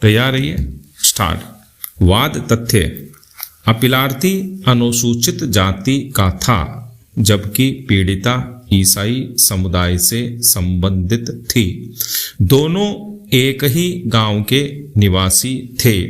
तैयार रहिए। स्टार्ट। वाद तथ्य। अपीलार्थी अनुसूचित जाति का था, जबकि पीड़िता ईसाई समुदाय से संबंधित थी। दोनों एक ही गांव के निवासी थे।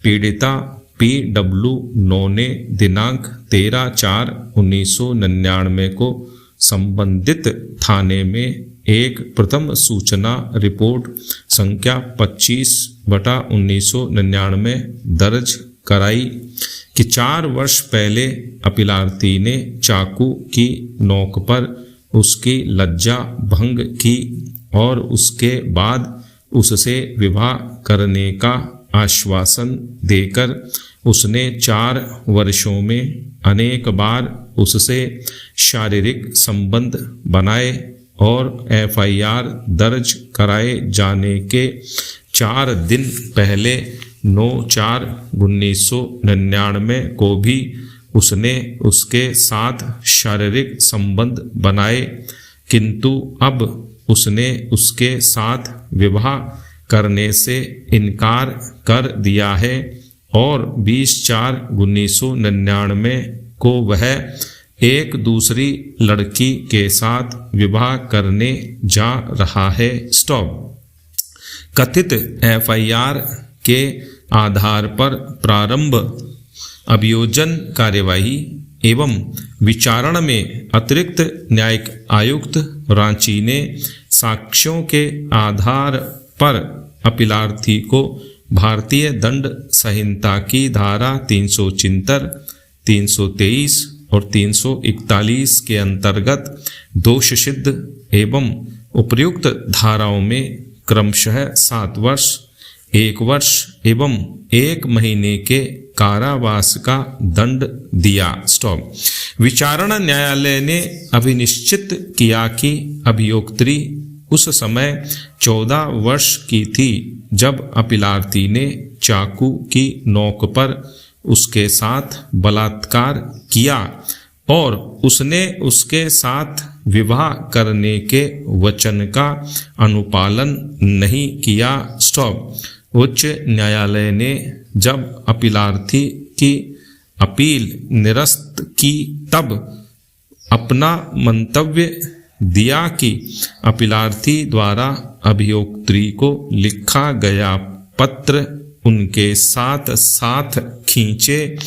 पीड़िता P.W. नो ने दिनांक 13/4/1999 को संबंधित थाने में एक प्रथम सूचना रिपोर्ट संख्या 25/1999 दर्ज कराई कि 4 वर्ष पहले अपीलार्थी ने चाकू की नोक पर उसकी लज्जा भंग की और उसके बाद उससे विवाह करने का आश्वासन देकर उसने 4 वर्षों में अनेक बार उससे शारीरिक संबंध बनाए और FIR दर्ज कराए जाने के 4 दिन पहले 9/4/1999 को भी उसने उसके साथ शारीरिक संबंध बनाए, किंतु अब उसने उसके साथ विवाह करने से इनकार कर दिया है और 20/4/1999 को वह एक दूसरी लड़की के साथ विवाह करने जा रहा है। स्टॉप। कथित FIR के आधार पर प्रारंभ अभियोजन कार्यवाही एवं विचारण में अतिरिक्त न्यायिक आयुक्त रांची ने साक्ष्यों के आधार पर अपीलार्थी को भारतीय दंड संहिता की धारा 376, 323 और 341 के अंतर्गत दोष सिद्ध एवं उपर्युक्त धाराओं में क्रमशः 7 वर्ष, 1 वर्ष एवं 1 महीने के कारावास का दंड दिया। स्टॉप। विचारण न्यायालय ने अभिनिश्चित किया कि अभियोक्त्री उस समय 14 वर्ष की थी जब अपीलार्थी ने चाकू की नोक पर उसके साथ बलात्कार किया और उसने उसके साथ विवाह करने के वचन का अनुपालन नहीं किया। स्टॉप। उच्च न्यायालय ने जब अपीलार्थी की अपील निरस्त की तब अपना मंतव्य दिया कि अपीलार्थी द्वारा अभियोक्त्री को लिखा गया पत्र, उनके साथ साथ खींचे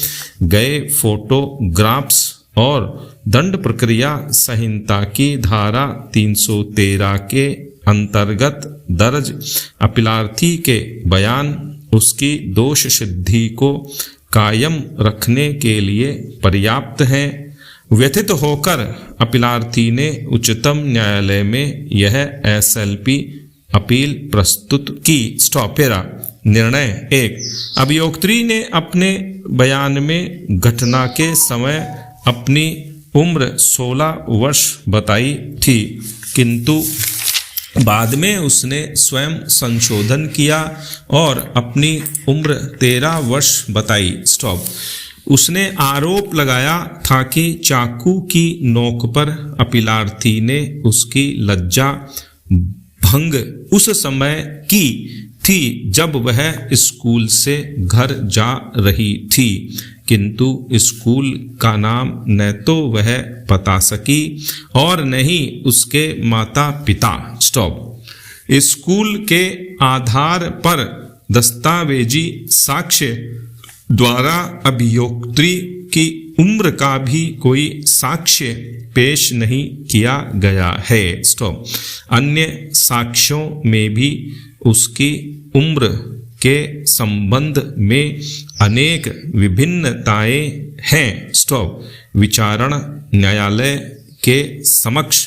गए फोटोग्राफ्स और दंड प्रक्रिया संहिता की धारा 313 के अंतर्गत दर्ज अपीलार्थी के बयान उसकी दोष सिद्धि को कायम रखने के लिए पर्याप्त हैं। व्यथित होकर अपीलार्थी ने उच्चतम न्यायालय में यह SLP अपील प्रस्तुत की। स्टॉपेरा। निर्णय 1। अभियोक्त्री ने अपने बयान में घटना के समय अपनी उम्र 16 वर्ष बताई थी, किंतु बाद में उसने स्वयं संशोधन किया और अपनी उम्र 13 वर्ष बताई। स्टॉप। उसने आरोप लगाया था कि चाकू की नोक पर अपीलार्थी ने उसकी लज्जा भंग उस समय की थी जब वह स्कूल से घर जा रही थी, किंतु स्कूल का नाम न तो वह बता सकी और न ही उसके माता पिता। स्टॉप। स्कूल के आधार पर दस्तावेजी साक्ष्य द्वारा अभियोक्त्री की उम्र का भी कोई साक्ष्य पेश नहीं किया गया है। स्टॉप। अन्य साक्ष्यों में भी उसकी उम्र के संबंध में अनेक विभिन्नताएं हैं। स्टॉप। विचारण न्यायालय के समक्ष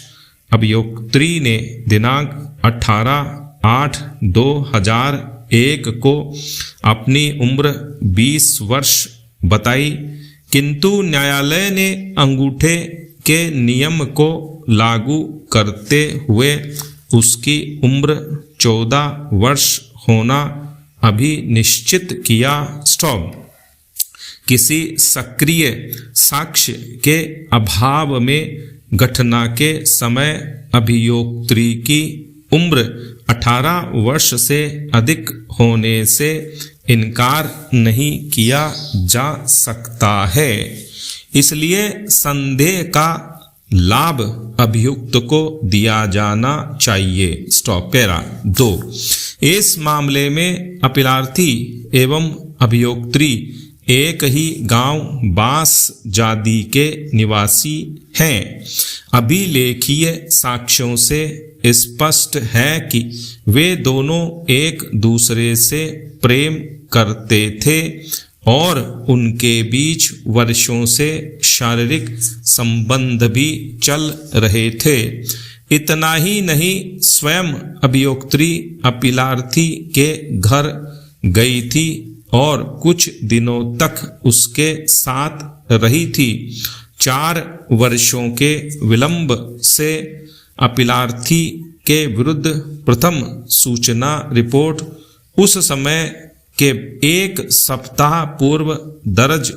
अभियोक्त्री ने दिनांक 18/8/2001 को अपनी उम्र 20 वर्ष बताई, किंतु न्यायालय ने अंगूठे के नियम को लागू करते हुए उसकी उम्र 14 वर्ष होना अभी निश्चित किया। स्टॉप। किसी सक्रिय साक्ष्य के अभाव में घटना के समय अभियोक्त्री की उम्र 18 वर्ष से अधिक होने से इनकार नहीं किया जा सकता है। इसलिए संदेह का लाभ अभियुक्त को दिया जाना चाहिए। स्टॉप। पैरा 2। इस मामले में अपीलार्थी एवं अभियोक्त्री एक ही गांव बांस जादी के निवासी हैं। अभिलेखीय साक्ष्यों से स्पष्ट है कि वे दोनों एक दूसरे से प्रेम करते थे और उनके बीच वर्षों से शारीरिक संबंध भी चल रहे थे। इतना ही नहीं, स्वयं अभियोक्त्री अपीलार्थी के घर गई थी और कुछ दिनों तक उसके साथ रही थी। 4 वर्षों के विलंब से अपीलार्थी के विरुद्ध प्रथम सूचना रिपोर्ट उस समय के 1 सप्ताह पूर्व दर्ज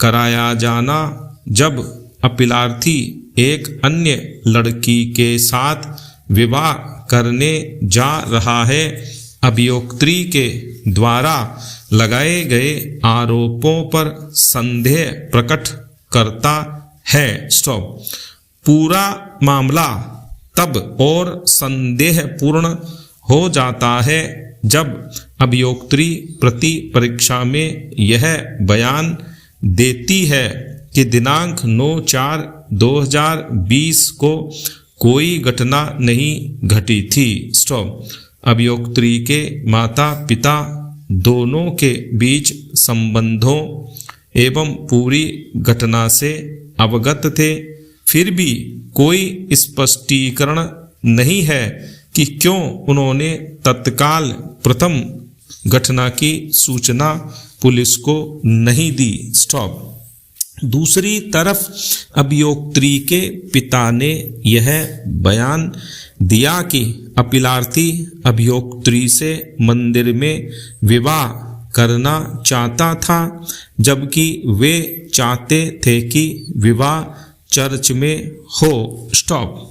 कराया जाना, जब अपीलार्थी एक अन्य लड़की के साथ विवाह करने जा रहा है, अभियोक्त्री के द्वारा लगाए गए आरोपों पर संदेह प्रकट करता है। स्टॉप। पूरा मामला तब और संदेहपूर्ण हो जाता है जब अभियोक्त्री प्रति परीक्षा में यह बयान देती है कि दिनांक 9/4/2020 को कोई घटना नहीं घटी थी। स्टॉप। अभियोक्त्री के माता पिता दोनों के बीच संबंधों एवं पूरी घटना से अवगत थे, फिर भी कोई स्पष्टीकरण नहीं है कि क्यों उन्होंने तत्काल प्रथम घटना की सूचना पुलिस को नहीं दी। स्टॉप। दूसरी तरफ अभियोक्त्री के पिता ने यह बयान दिया कि अपीलार्थी अभियोक्त्री से मंदिर में विवाह करना चाहता था, जबकि वे चाहते थे कि विवाह चर्च में हो। स्टॉप।